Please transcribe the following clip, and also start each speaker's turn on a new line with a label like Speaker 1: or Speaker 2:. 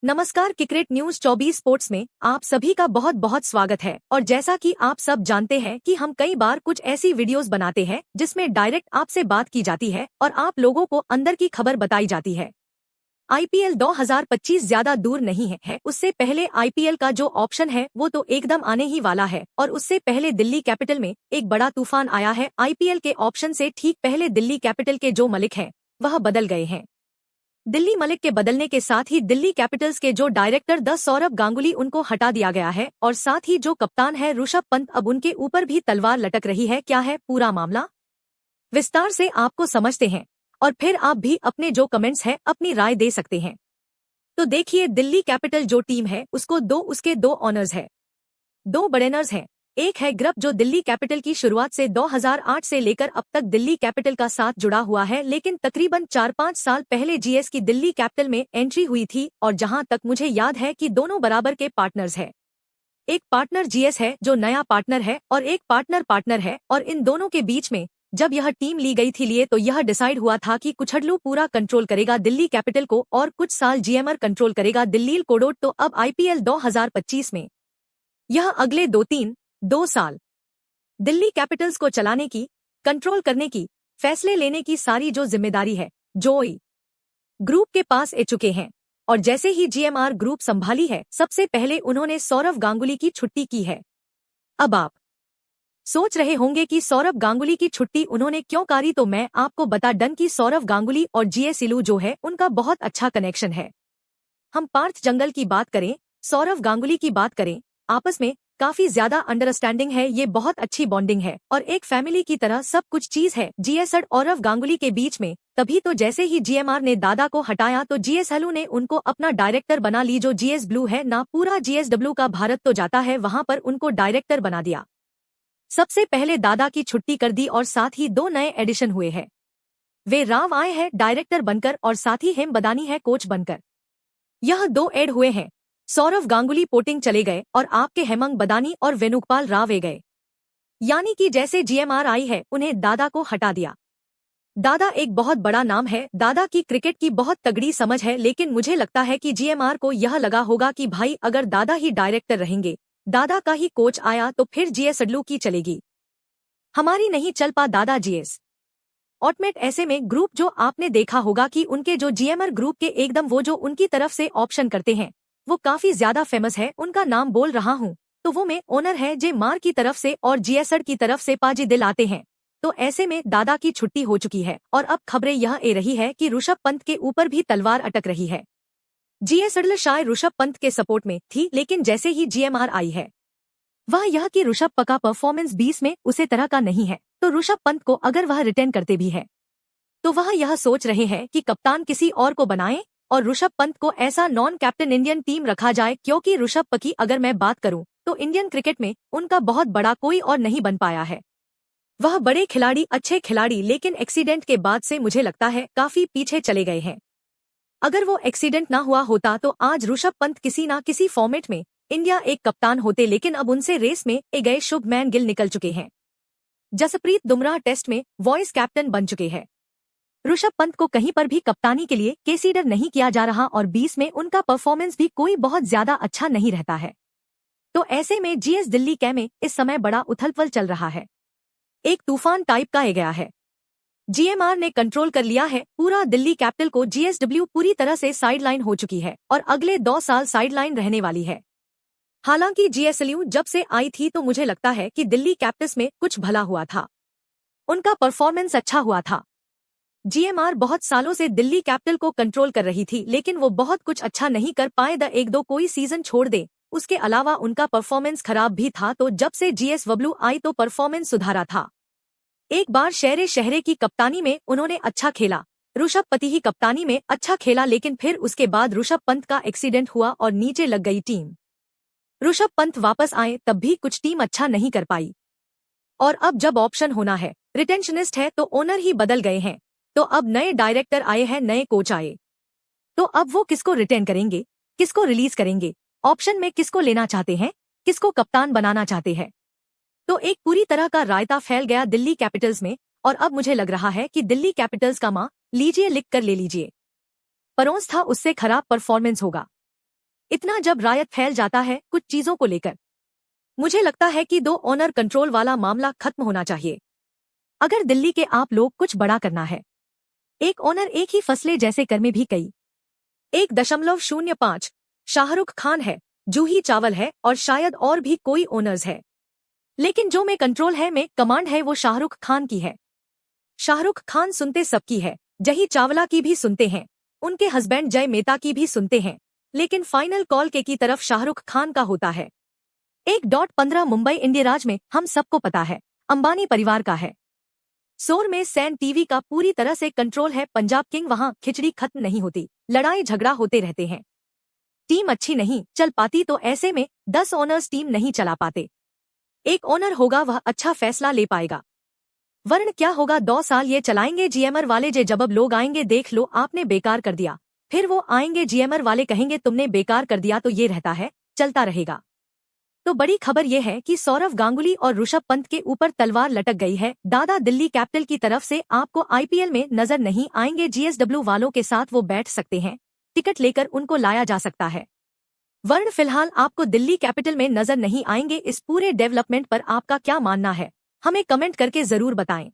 Speaker 1: नमस्कार। Cricket news 24 sports में आप सभी का बहुत बहुत स्वागत है। और जैसा कि आप सब जानते हैं कि हम कई बार कुछ ऐसी वीडियोस बनाते हैं जिसमें डायरेक्ट आपसे बात की जाती है और आप लोगों को अंदर की खबर बताई जाती है। आईपीएल 2025 ज्यादा दूर नहीं है। उससे पहले आईपीएल का जो ऑप्शन है वो तो एकदम आने ही वाला है। और उससे पहले दिल्ली कैपिटल में एक बड़ा तूफान आया है। आईपीएल के ऑप्शन से ठीक पहले दिल्ली कैपिटल के जो मलिक हैं वह बदल गए हैं। दिल्ली मलिक के बदलने के साथ ही दिल्ली कैपिटल्स के जो डायरेक्टर सौरभ गांगुली उनको हटा दिया गया है और साथ ही जो कप्तान है ऋषभ पंत, अब उनके ऊपर भी तलवार लटक रही है। क्या है पूरा मामला, विस्तार से आपको समझते हैं और फिर आप भी अपने जो कमेंट्स हैं अपनी राय दे सकते हैं। तो देखिए, दिल्ली कैपिटल जो टीम है उसके दो ऑनर्स है, दो बड़ेनर्स हैं। एक है ग्रुप जो दिल्ली कैपिटल की शुरुआत से 2008 से लेकर अब तक दिल्ली कैपिटल का साथ जुड़ा हुआ है, लेकिन तकरीबन 4-5 साल पहले जीएस की दिल्ली कैपिटल में एंट्री हुई थी और जहां तक मुझे याद है कि दोनों बराबर के पार्टनर्स है। एक पार्टनर जीएस है जो नया पार्टनर है और एक पार्टनर है। और इन दोनों के बीच में जब यह टीम ली गई थी लिए तो यह डिसाइड हुआ था कि कुछडलू पूरा कंट्रोल करेगा दिल्ली कैपिटल को और कुछ साल जीएमआर कंट्रोल करेगा दिल्ली कोडोट। तो अब आईपीएल 2025 में यह अगले 2 साल दिल्ली कैपिटल्स को चलाने की, कंट्रोल करने की, फैसले लेने की सारी जो जिम्मेदारी है जोई ग्रुप के पास आ चुके हैं। और जैसे ही जीएमआर ग्रुप संभाली है, सबसे पहले उन्होंने सौरव गांगुली की छुट्टी की है। अब आप सोच रहे होंगे कि सौरव गांगुली की छुट्टी उन्होंने क्यों करी, तो मैं आपको बता डन कि सौरव गांगुली और जीएस सिलू जो है उनका बहुत अच्छा कनेक्शन है। हम पार्थ जंगल की बात करें, सौरव गांगुली की बात करें, आपस में काफी ज्यादा अंडरस्टैंडिंग है। ये बहुत अच्छी बॉन्डिंग है और एक फैमिली की तरह सब कुछ चीज है जीएस और सौरव गांगुली के बीच में। तभी तो जैसे ही जीएमआर ने दादा को हटाया तो जीएस हलू ने उनको अपना डायरेक्टर बना ली। जो जीएस ब्लू है ना, पूरा जीएसडब्ल्यू का भारत तो जाता है, वहां पर उनको डायरेक्टर बना दिया। सबसे पहले दादा की छुट्टी कर दी और साथ ही 2 नए एडिशन हुए हैं। वे राव आए हैं डायरेक्टर बनकर और साथ ही हेम बदानी है कोच बनकर। यह 2 ऐड हुए हैं। सौरव गांगुली पोटिंग चले गए और आपके हेमंग बदानी और वेणुगोपाल राव ए गए। यानी कि जैसे जीएमआर आई है उन्हें दादा को हटा दिया। दादा एक बहुत बड़ा नाम है, दादा की क्रिकेट की बहुत तगड़ी समझ है, लेकिन मुझे लगता है कि जीएमआर को यह लगा होगा कि भाई अगर दादा ही डायरेक्टर रहेंगे, दादा का ही कोच आया तो फिर जीएसडब्ल्यू की चलेगी, हमारी नहीं चल पा दादा जीएस ऑटोमेट। ऐसे में ग्रुप जो आपने देखा होगा कि उनके जो जीएमआर ग्रुप के एकदम वो जो उनकी तरफ से ऑप्शन करते हैं वो काफी ज्यादा फेमस है। उनका नाम बोल रहा हूँ तो वो में ओनर है जे मार की तरफ से और जीएसआर की तरफ से पाजी दिल आते हैं। तो ऐसे में दादा की छुट्टी हो चुकी है और अब खबरें यह आ रही है कि ऋषभ पंत के ऊपर भी तलवार अटक रही है। जीएसडब्ल्यू शायद ऋषभ पंत के सपोर्ट में थी, लेकिन जैसे ही जीएमआर आई है वह यह कि ऋषभ का परफॉर्मेंस 20 में उसे तरह का नहीं है, तो ऋषभ पंत को अगर वह रिटेन करते भी है तो वह यह सोच रहे हैं कि कप्तान किसी और को बनाएं और ऋषभ पंत को ऐसा नॉन कैप्टन इंडियन टीम रखा जाए, क्योंकि ऋषभ पंत की अगर मैं बात करूं तो इंडियन क्रिकेट में उनका बहुत बड़ा कोई और नहीं बन पाया है। वह बड़े खिलाड़ी, अच्छे खिलाड़ी, लेकिन एक्सीडेंट के बाद से मुझे लगता है काफी पीछे चले गए हैं। अगर वो एक्सीडेंट ना हुआ होता तो आज ऋषभ पंत किसी ना किसी फॉर्मेट में इंडिया एक कप्तान होते, लेकिन अब उनसे रेस में गए शुभमैन गिल निकल चुके हैं। जसप्रीत बुमराह टेस्ट में वॉइस कैप्टन बन चुके हैं। ऋषभ पंत को कहीं पर भी कप्तानी के लिए कंसीडर नहीं किया जा रहा और 20 में उनका परफॉर्मेंस भी कोई बहुत ज्यादा अच्छा नहीं रहता है। तो ऐसे में जीएस दिल्ली कै में इस समय बड़ा उथल-पुथल चल रहा है, एक तूफान टाइप का आ गया है। जीएमआर ने कंट्रोल कर लिया है पूरा दिल्ली कैपिटल को, जीएसडब्ल्यू पूरी तरह से साइडलाइन हो चुकी है और अगले 2 साल साइडलाइन रहने वाली है। हालांकि जीएसएलयू जब से आई थी तो मुझे लगता है कि दिल्ली कैपिटल्स में कुछ भला हुआ था, उनका परफॉर्मेंस अच्छा हुआ था। जीएमआर बहुत सालों से दिल्ली कैपिटल को कंट्रोल कर रही थी, लेकिन वो बहुत कुछ अच्छा नहीं कर पाए। 1-2 कोई सीजन छोड़ दे, उसके अलावा उनका परफॉर्मेंस खराब भी था। तो जब से जीएसडब्ल्यू आई तो परफॉर्मेंस सुधारा था। एक बार शेरे शहरे की कप्तानी में उन्होंने अच्छा खेला, ऋषभ पंत ही कप्तानी में अच्छा खेला, लेकिन फिर उसके बाद ऋषभ पंत का एक्सीडेंट हुआ और नीचे लग गई टीम। ऋषभ पंत वापस आए तब भी कुछ टीम अच्छा नहीं कर पाई और अब जब ऑप्शन होना है, रिटेंशनिस्ट है, तो ओनर ही बदल गए हैं। तो अब नए डायरेक्टर आए हैं, नए कोच आए, तो अब वो किसको रिटेन करेंगे, किसको रिलीज करेंगे, ऑप्शन में किसको लेना चाहते हैं, किसको कप्तान बनाना चाहते हैं। तो एक पूरी तरह का रायता फैल गया दिल्ली कैपिटल्स में और अब मुझे लग रहा है कि दिल्ली कैपिटल्स का मां लीजिए, लिख कर ले लीजिए, परोस था उससे खराब परफॉर्मेंस होगा। इतना जब रायत फैल जाता है कुछ चीजों को लेकर, मुझे लगता है कि 2 ओनर कंट्रोल वाला मामला खत्म होना चाहिए। अगर दिल्ली के आप लोग कुछ बड़ा करना है, एक ओनर एक ही फसले जैसे कर में भी कई 1.05 शाहरुख खान है, जूही चावल है और शायद और भी कोई ओनर्स है, लेकिन जो में कंट्रोल है, में कमांड है, वो शाहरुख खान की है। शाहरुख खान सुनते सबकी है, जही चावला की भी सुनते हैं, उनके हस्बैंड जय मेहता की भी सुनते हैं, लेकिन फाइनल कॉल के की तरफ शाहरुख खान का होता है। 1.15 मुंबई इंडियराज में हम सबको पता है अंबानी परिवार का है। सोर में सैन टीवी का पूरी तरह से कंट्रोल है। पंजाब किंग वहां खिचड़ी खत्म नहीं होती, लड़ाई झगड़ा होते रहते हैं, टीम अच्छी नहीं चल पाती, तो ऐसे में 10 ओनर्स टीम नहीं चला पाते। एक ओनर होगा वह अच्छा फैसला ले पाएगा, वरन क्या होगा 2 साल ये चलाएंगे जीएमआर वाले, जब अब लोग आएंगे देख लो आपने बेकार कर दिया, फिर वो आएंगे जीएमआर वाले कहेंगे तुमने बेकार कर दिया, तो ये रहता है, चलता रहेगा। तो बड़ी खबर यह है कि सौरव गांगुली और ऋषभ पंत के ऊपर तलवार लटक गई है। दादा दिल्ली कैपिटल की तरफ से आपको आईपीएल में नजर नहीं आएंगे, जीएसडब्ल्यू वालों के साथ वो बैठ सकते हैं, टिकट लेकर उनको लाया जा सकता है, वरन फिलहाल आपको दिल्ली कैपिटल में नजर नहीं आएंगे। इस पूरे डेवलपमेंट पर आपका क्या मानना है, हमें कमेंट करके जरूर बताएं।